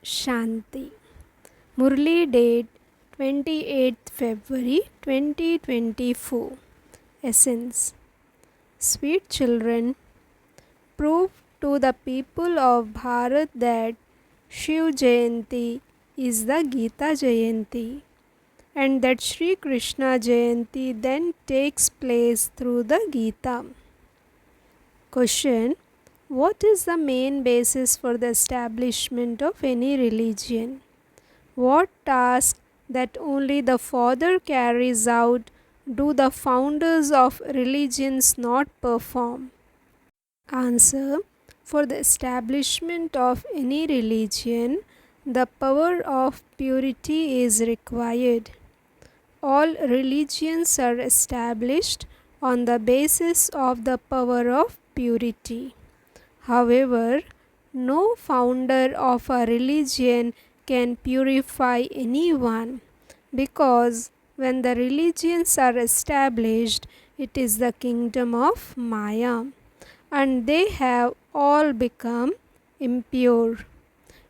Shanti. Murli date 28th February 2024. Essence. Sweet children, prove to the people of Bharat that Shiv Jayanti is the Gita Jayanti and that Sri Krishna Jayanti then takes place through the Gita. Question. What is the main basis for the establishment of any religion? What task that only the Father carries out do the founders of religions not perform? Answer. For the establishment of any religion, the power of purity is required. All religions are established on the basis of the power of purity. However, no founder of a religion can purify anyone, because when the religions are established, it is the kingdom of Maya, and they have all become impure.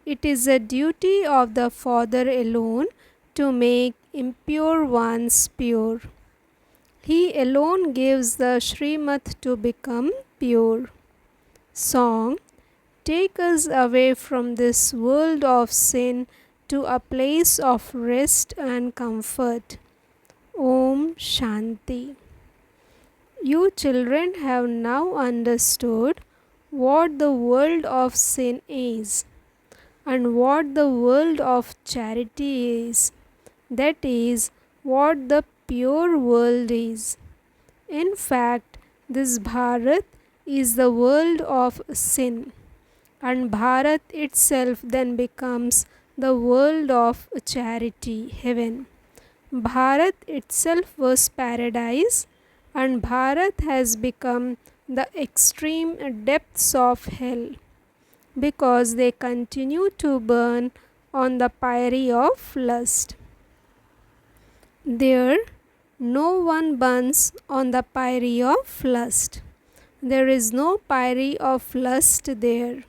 It is a duty of the Father alone to make impure ones pure. He alone gives the Srimad to become pure. Song. Take us away from this world of sin to a place of rest and comfort. Om Shanti. You children have now understood what the world of sin is and what the world of charity is. That is what the pure world is. In fact, this Bharat is the world of sin, and Bharat itself then becomes the world of charity, heaven. Bharat itself was paradise, and Bharat has become the extreme depths of hell, because they continue to burn on the pyre of lust. There, no one burns on the pyre of lust. There is no pyre of lust there.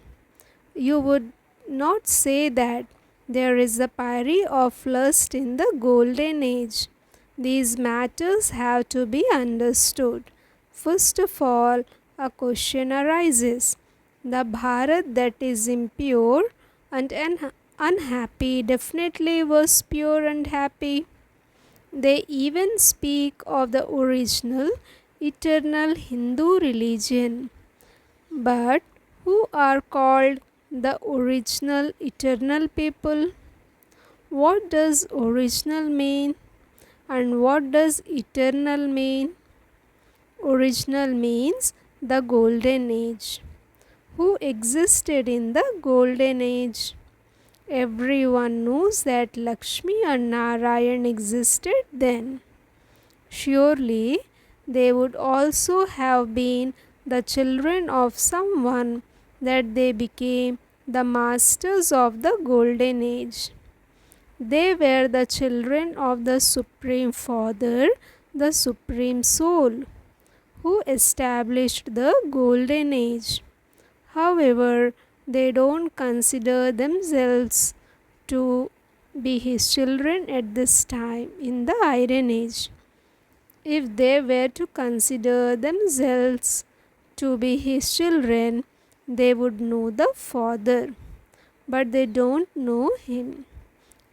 You would not say that there is a pyre of lust in the golden age. These matters have to be understood. First of all, a question arises. The Bharat that is impure and unhappy definitely was pure and happy. They even speak of the original, eternal Hindu religion. But who are called the original, eternal people? What does original mean? And what does eternal mean? Original means the golden age. Who existed in the golden age? Everyone knows that Lakshmi and Narayan existed then. Surely they would also have been the children of someone that they became the masters of the golden age. They were the children of the Supreme Father, the Supreme Soul, who established the golden age. However, they don't consider themselves to be his children at this time in the Iron Age. If they were to consider themselves to be his children, they would know the Father, but they don't know him.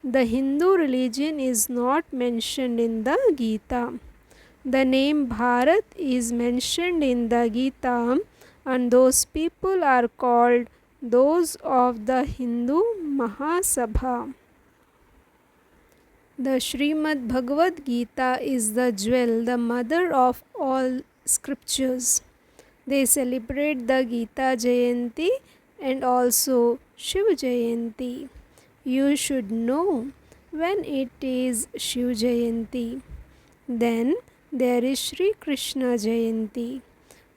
The Hindu religion is not mentioned in the Gita. The name Bharat is mentioned in the Gita, and those people are called those of the Hindu Mahasabha. The Srimad Bhagavad Gita is the jewel, the mother of all scriptures. They celebrate the Gita Jayanti and also Shiv Jayanti. You should know when it is Shiv Jayanti. Then there is Sri Krishna Jayanti.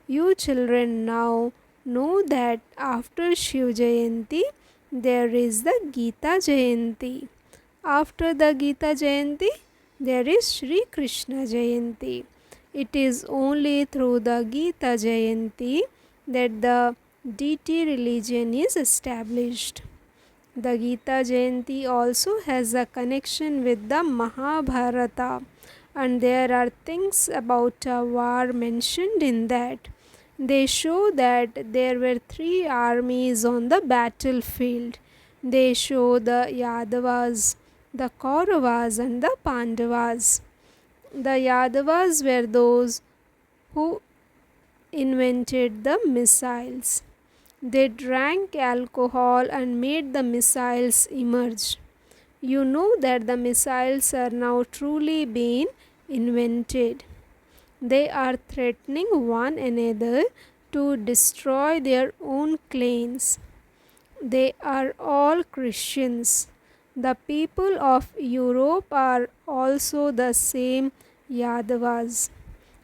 You children now know that after Shiv Jayanti there is the Gita Jayanti. After the Gita Jayanti there is Sri Krishna Jayanti. It is only through the Gita Jayanti that the deity religion is established. The Gita Jayanti also has a connection with the Mahabharata, and there are things about a war mentioned in that. They show that there were three armies on the battlefield. They show the Yadavas, the Kauravas, and the Pandavas. The Yadavas were those who invented the missiles. They drank alcohol and made the missiles emerge. You know that the missiles are now truly being invented. They are threatening one another to destroy their own clans. They are all Christians. The people of Europe are also the same Yadavas.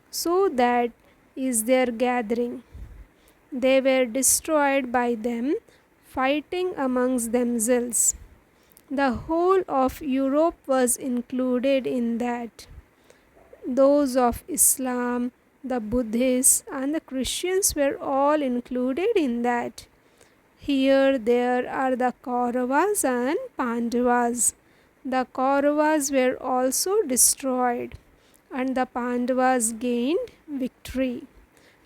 So that is their gathering. They were destroyed by them, fighting amongst themselves. The whole of Europe was included in that. Those of Islam, the Buddhists, and the Christians were all included in that. Here there are the Kauravas and Pandavas. The Kauravas were also destroyed, and the Pandavas gained victory.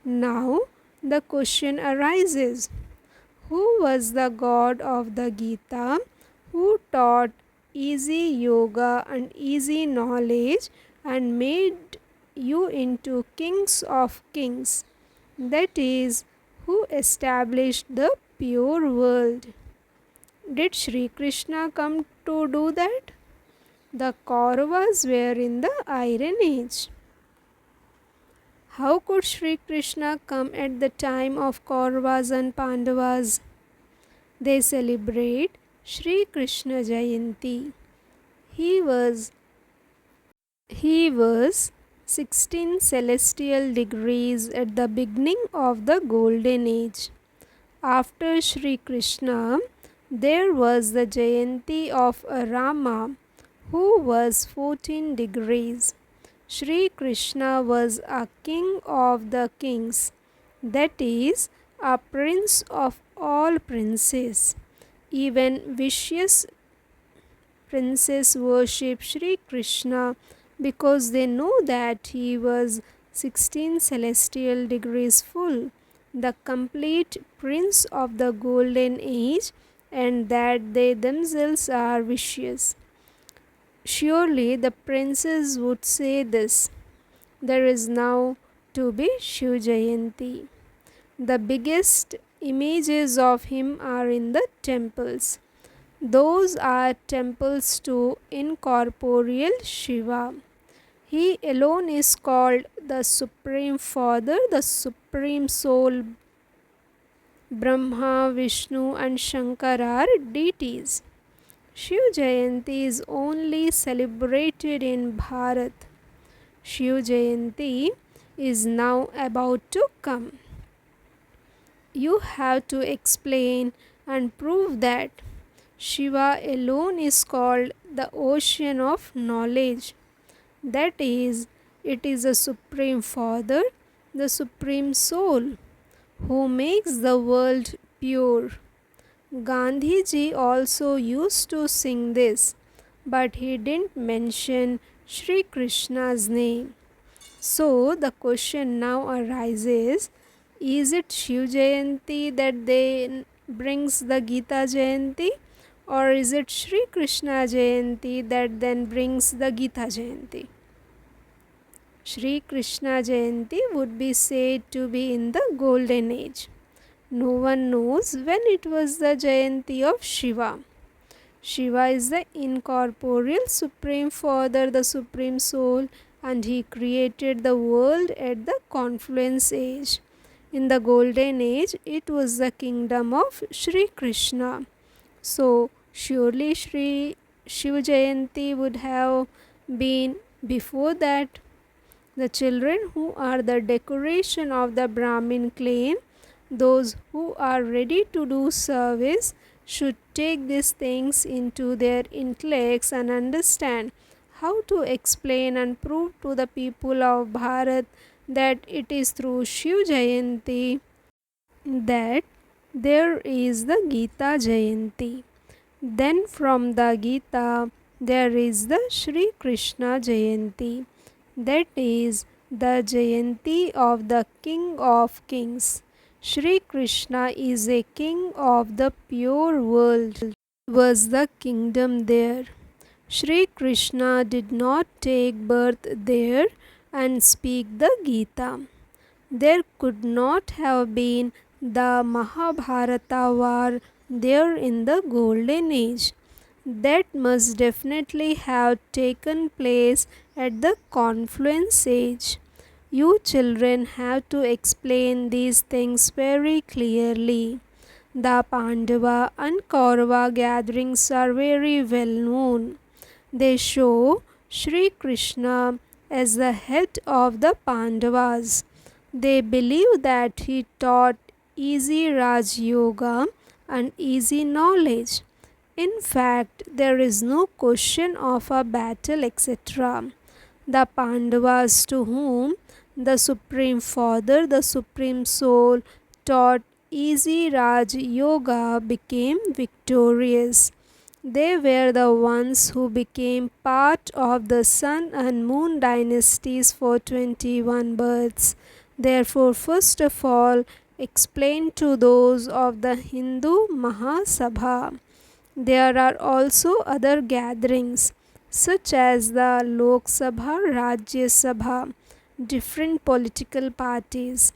Now the question arises, who was the god of the Gita who taught easy yoga and easy knowledge and made you into kings of kings? That is, who established the pure world. Did Sri Krishna come to do that? The Kauravas were in the Iron Age. How could Sri Krishna come at the time of Kauravas and Pandavas? They celebrate Sri Krishna Jayanti. He was 16 celestial degrees at the beginning of the Golden Age. After Sri Krishna, there was the Jayanti of Rama, who was 14 degrees. Sri Krishna was a king of the kings, that is, a prince of all princes. Even vicious princes worship Sri Krishna because they know that he was 16 celestial degrees full, the complete prince of the Golden Age, and that they themselves are vicious. Surely the princes would say this. There is now to be Shiv Jayanti. The biggest images of him are in the temples. Those are temples to incorporeal Shiva. He alone is called the Supreme Father, the Supreme Soul. Brahma, Vishnu, and Shankar are deities. Shiv Jayanti is only celebrated in Bharat. Shiv Jayanti is now about to come. You have to explain and prove that Shiva alone is called the ocean of knowledge. That is, it is the Supreme Father, the Supreme Soul, who makes the world pure. Gandhiji also used to sing this, but he didn't mention Sri Krishna's name. So the question now arises, is it Shiv Jayanti that then brings the Gita Jayanti, or is it Sri Krishna Jayanti that then brings the Gita Jayanti? Sri Krishna Jayanti would be said to be in the Golden Age. No one knows when it was the Jayanti of Shiva. Shiva is the incorporeal Supreme Father, the Supreme Soul, and he created the world at the Confluence Age. In the Golden Age, it was the kingdom of Sri Krishna. So, surely Sri Shiv Jayanti would have been before that. The children who are the decoration of the Brahmin clan, those who are ready to do service, should take these things into their intellects and understand how to explain and prove to the people of Bharat that it is through Shiv Jayanti that there is the Gita Jayanti. Then from the Gita there is the Shri Krishna Jayanti, that is the Jayanti of the King of Kings. Shri Krishna is a king of the pure world. Was the kingdom there? Shri Krishna did not take birth there and speak the Gita. There could not have been the Mahabharata war there in the golden age. That must definitely have taken place at the confluence age. You children have to explain these things very clearly. The Pandava and Kaurava gatherings are very well known. They show Sri Krishna as the head of the Pandavas. They believe that he taught easy Raj Yoga and easy knowledge. In fact, there is no question of a battle, etc. The Pandavas, to whom the Supreme Father, the Supreme Soul, taught easy Raj Yoga, became victorious. They were the ones who became part of the Sun and Moon dynasties for 21 births. Therefore, first of all, explain to those of the Hindu Mahasabha. There are also other gatherings such as the Lok Sabha, Rajya Sabha, different political parties.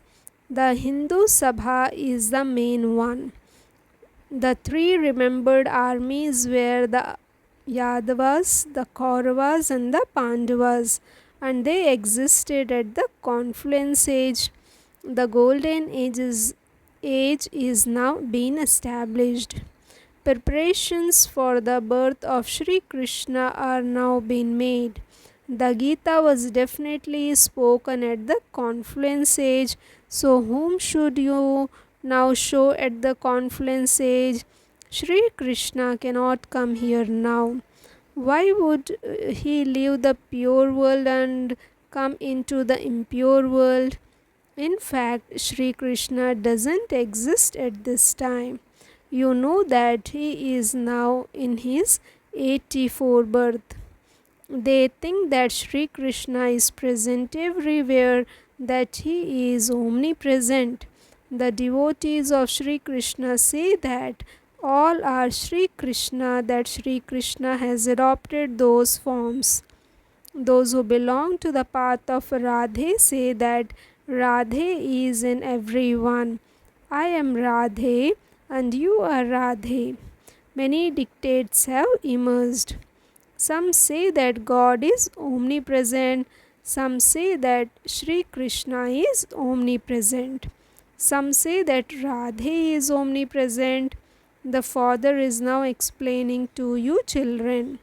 The Hindu Sabha is the main one. The three remembered armies were the Yadavas, the Kauravas, and the Pandavas, and they existed at the confluence age. The golden age is now being established. Preparations for the birth of Sri Krishna are now being made. The Gita was definitely spoken at the confluence age. So whom should you now show at the confluence age? Sri Krishna cannot come here now. Why would he leave the pure world and come into the impure world? In fact, Sri Krishna doesn't exist at this time. You know that he is now in his 84th birth. They think that Sri Krishna is present everywhere, that he is omnipresent. The devotees of Sri Krishna say that all are Sri Krishna, that Sri Krishna has adopted those forms. Those who belong to the path of Radhe say that Radhe is in everyone. I am Radhe and you are Radhe. Many dictates have emerged. Some say that God is omnipresent. Some say that Sri Krishna is omnipresent. Some say that Radhe is omnipresent. The Father is now explaining to you children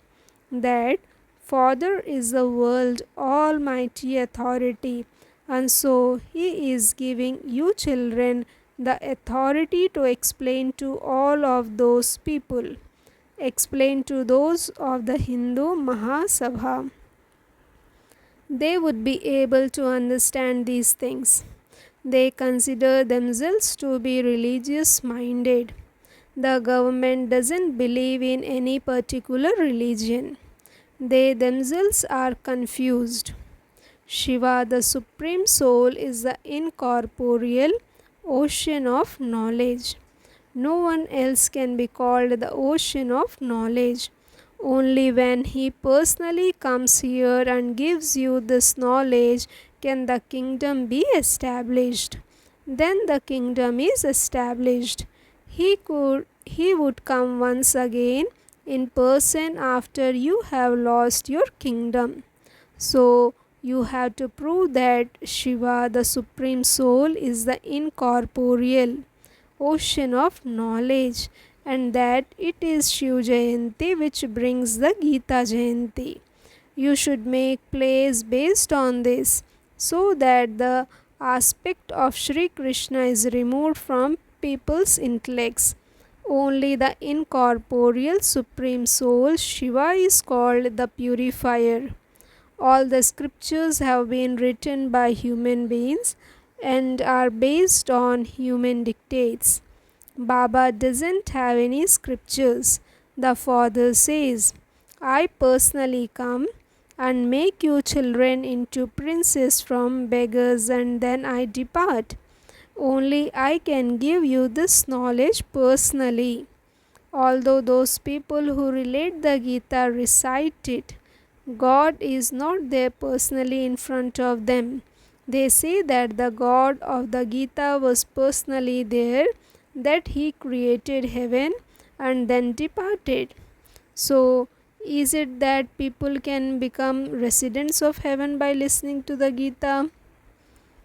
that Father is the world almighty authority, and so he is giving you children the authority to explain to all of those people. Explain to those of the Hindu Mahasabha. They would be able to understand these things. They consider themselves to be religious minded. The government doesn't believe in any particular religion. They themselves are confused. Shiva, the Supreme Soul, is the incorporeal ocean of knowledge. No one else can be called the ocean of knowledge. Only when he personally comes here and gives you this knowledge can the kingdom be established. Then the kingdom is established. He would come once again in person after you have lost your kingdom. So you have to prove that Shiva, the Supreme Soul, is the incorporeal ocean of knowledge, and that it is Shiv Jayanti which brings the Gita Jayanti. You should make plays based on this so that the aspect of Sri Krishna is removed from people's intellects. Only the incorporeal Supreme Soul Shiva is called the purifier. All the scriptures have been written by human beings and are based on human dictates. Baba doesn't have any scriptures. The Father says, I personally come and make you children into princes from beggars, and then I depart. Only I can give you this knowledge personally. Although those people who relate the Gita recite it, God is not there personally in front of them. They say that the God of the Gita was personally there, that he created heaven and then departed. So, is it that people can become residents of heaven by listening to the Gita?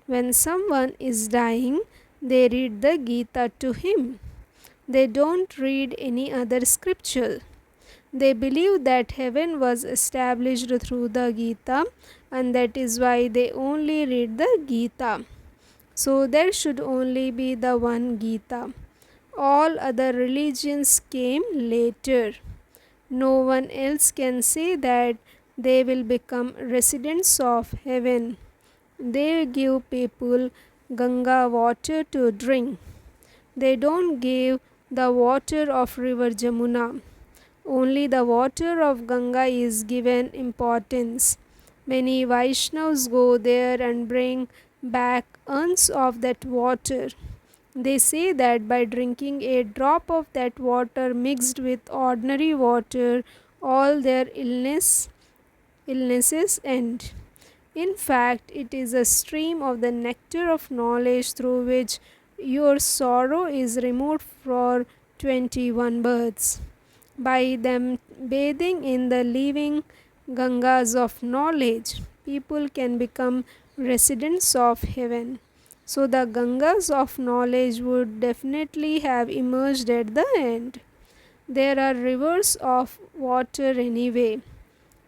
When someone is dying, they read the Gita to him. They don't read any other scripture. They believe that heaven was established through the Gita, and that is why they only read the Gita. So there should only be the one Gita. All other religions came later. No one else can say that they will become residents of heaven. They give people Ganga water to drink. They don't give the water of river Jamuna. Only the water of Ganga is given importance. Many Vaishnavas go there and bring back urns of that water. They say that by drinking a drop of that water mixed with ordinary water, all their illnesses end. In fact, it is a stream of the nectar of knowledge through which your sorrow is removed for 21 births. By them bathing in the living Gangas of knowledge, people can become residents of heaven. So the Gangas of knowledge would definitely have emerged at the end. There are rivers of water anyway.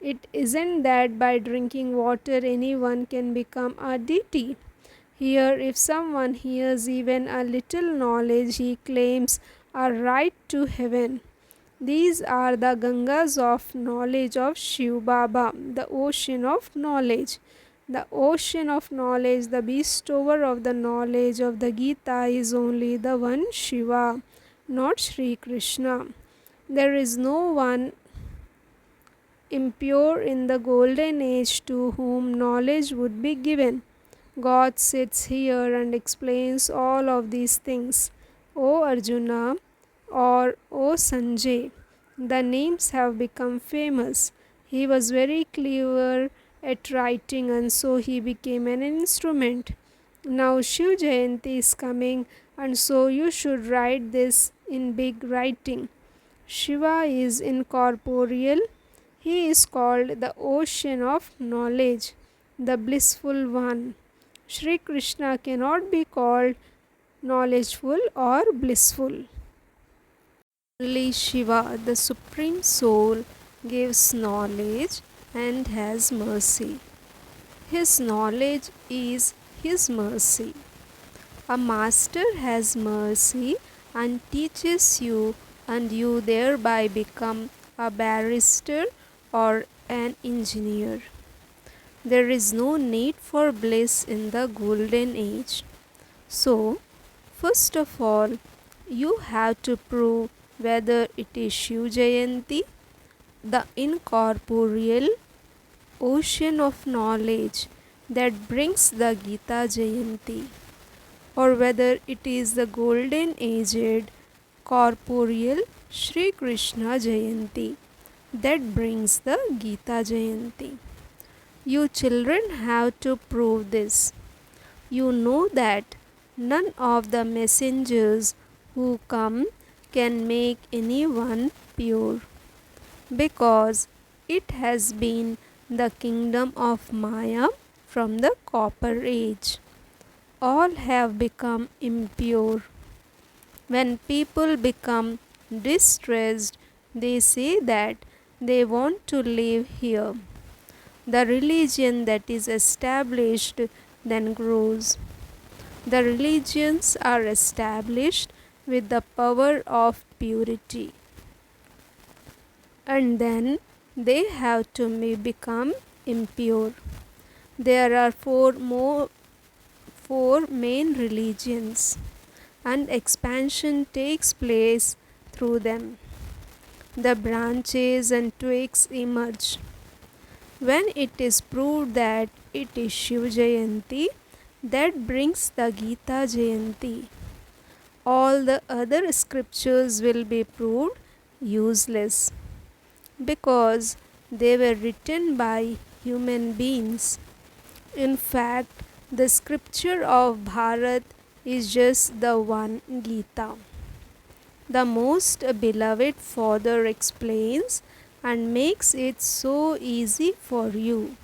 It isn't that by drinking water anyone can become a deity. Here, if someone hears even a little knowledge, he claims a right to heaven. These are the Gangas of knowledge of Shiv Baba, the ocean of knowledge. The ocean of knowledge, the bestower of the knowledge of the Gita, is only the one Shiva, not Sri Krishna. There is no one impure in the golden age to whom knowledge would be given. God sits here and explains all of these things. O Arjuna or O Sanjay, the names have become famous. He was very clever at writing, and so he became an instrument. Now Shiv Jayanti is coming, and so you should write this in big writing. Shiva is incorporeal. He is called the ocean of knowledge, the blissful one. Sri Krishna cannot be called knowledgeful or blissful. Only Shiva, the Supreme Soul, gives knowledge and has mercy. His knowledge is his mercy. A master has mercy and teaches you, and you thereby become a barrister or an engineer. There is no need for bliss in the golden age. So, first of all, you have to prove whether it is Shiv Jayanti, the incorporeal ocean of knowledge that brings the Gita Jayanti, or whether it is the golden aged corporeal Sri Krishna Jayanti that brings the Gita Jayanti. You children have to prove this. You know that none of the messengers who come can make anyone pure, because it has been the kingdom of Maya from the copper age. All have become impure. When people become distressed, they say that they want to live here. The religion that is established then grows. The religions are established with the power of purity, and then they have to become impure. There are four main religions, and expansion takes place through them. the branches and twigs emerge. When it is proved that it is Shiv Jayanti, that brings the Gita Jayanti. All the other scriptures will be proved useless because they were written by human beings. In fact, the scripture of Bharat is just the one Gita. The most beloved Father explains and makes it so easy for you.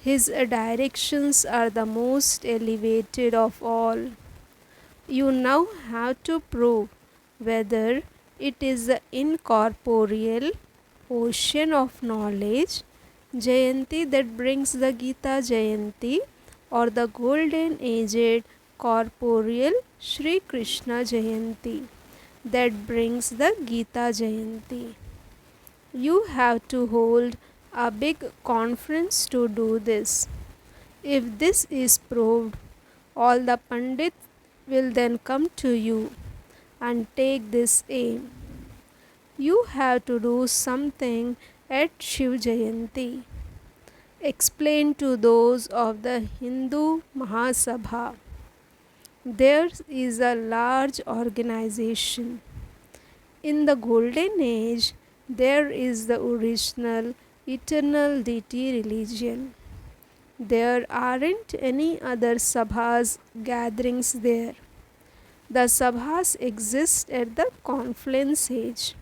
His directions are the most elevated of all. You now have to prove whether it is the incorporeal ocean of knowledge Jayanti that brings the Gita Jayanti or the golden aged corporeal Sri Krishna Jayanti that brings the Gita Jayanti. You have to hold a big conference to do this. If this is proved, all the Pandits will then come to you and take this aim. You have to do something at Shiv Jayanti. Explain to those of the Hindu Mahasabha. There is a large organization. In the golden age, there is the original eternal deity religion. There aren't any other sabhas gatherings there. The sabhas exist at the confluence age.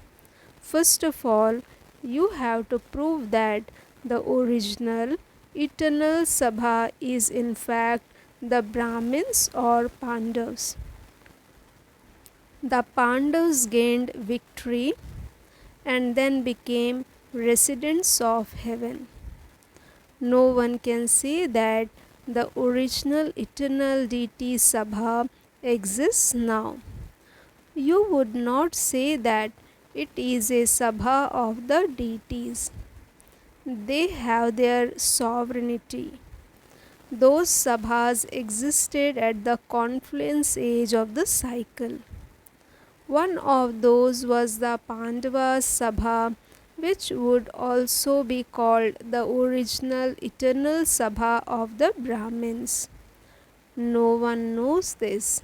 First of all, you have to prove that the original eternal sabha is in fact the Brahmins or Pandavas. The Pandavas gained victory and then became residents of heaven. No one can say that the original eternal deity Sabha exists now. You would not say that it is a Sabha of the deities. They have their sovereignty. Those Sabhas existed at the confluence age of the cycle. One of those was the Pandava Sabha, which would also be called the original eternal Sabha of the Brahmins. No one knows this.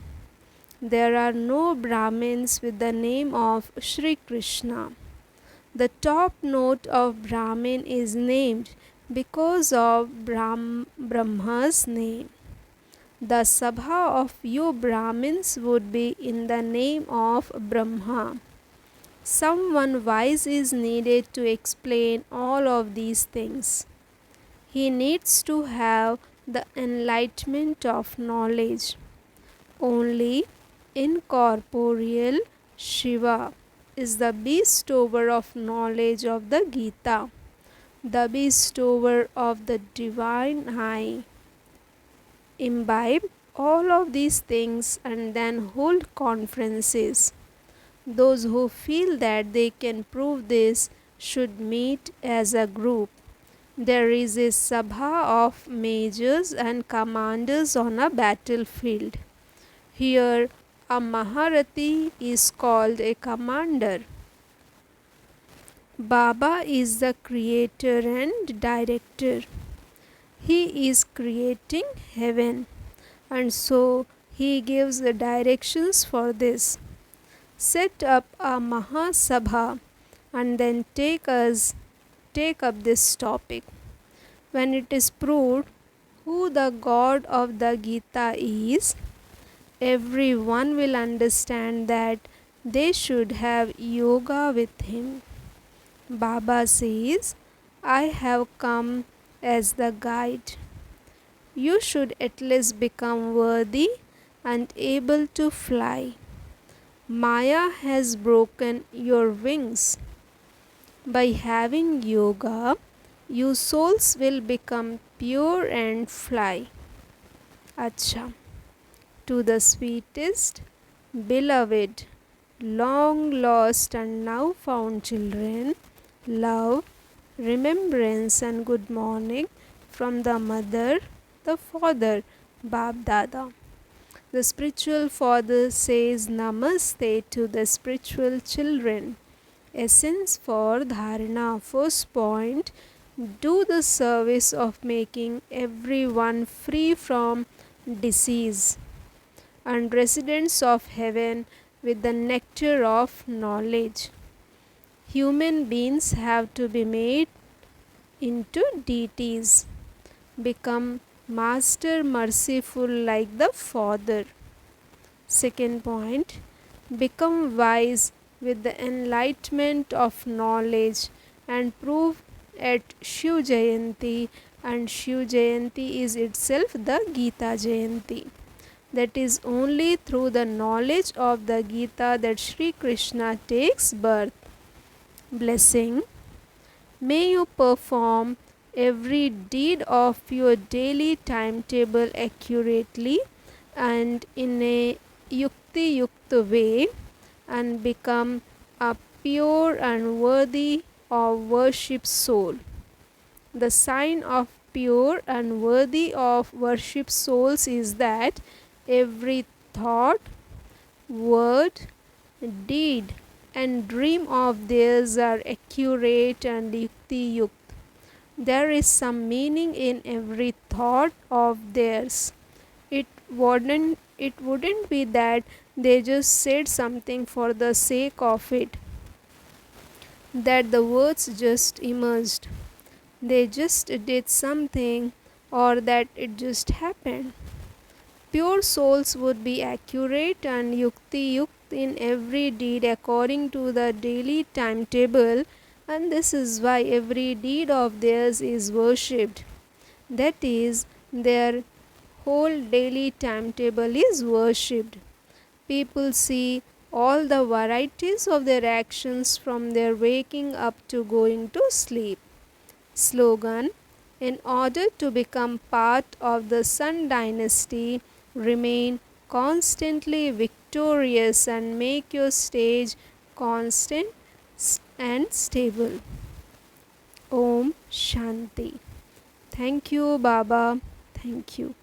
There are no Brahmins with the name of Sri Krishna. The top note of Brahmin is named because of Brahma's name. The Sabha of you Brahmins would be in the name of Brahma. Someone wise is needed to explain all of these things. He needs to have the enlightenment of knowledge. Only incorporeal Shiva is the bestower of knowledge of the Gita, the bestower of the divine eye. Imbibe all of these things and then hold conferences. Those who feel that they can prove this should meet as a group. There is a sabha of majors and commanders on a battlefield. Here, a Maharathi is called a commander. Baba is the creator and director. He is creating heaven, and so he gives the directions for this. Set up a Mahasabha and then take up this topic. When it is proved who the God of the Gita is, everyone will understand that they should have yoga with him. Baba says, I have come as the guide. You should at least become worthy and able to fly. Maya has broken your wings. By having yoga, you souls will become pure and fly. Acha. To the sweetest, beloved, long lost and now found children, love, remembrance and good morning from the mother, the father, Bab Dada. The spiritual father says namaste to the spiritual children. Essence for Dharana. First point, do the service of making everyone free from disease and residents of heaven with the nectar of knowledge. Human beings have to be made into deities, become master merciful like the Father. Second point, become wise with the enlightenment of knowledge and prove at Shiv Jayanti, and Shiv Jayanti is itself the Gita Jayanti. That is only through the knowledge of the Gita that Sri Krishna takes birth. Blessing. May you perform every deed of your daily timetable accurately and in a yukti yukta way, and become a pure and worthy of worship soul. The sign of pure and worthy of worship souls is that every thought, word, deed, and dream of theirs are accurate and yukti yukt. There is some meaning in every thought of theirs. It wouldn't be that they just said something for the sake of it, that the words just emerged. They just did something, or that it just happened. Pure souls would be accurate and yukti yukt in every deed according to the daily timetable, and this is why every deed of theirs is worshipped. That is, their whole daily timetable is worshipped. People see all the varieties of their actions from their waking up to going to sleep. Slogan: in order to become part of the Sun dynasty, remain constantly victorious and make your stage constant and stable. Om Shanti. Thank you, Baba. Thank you.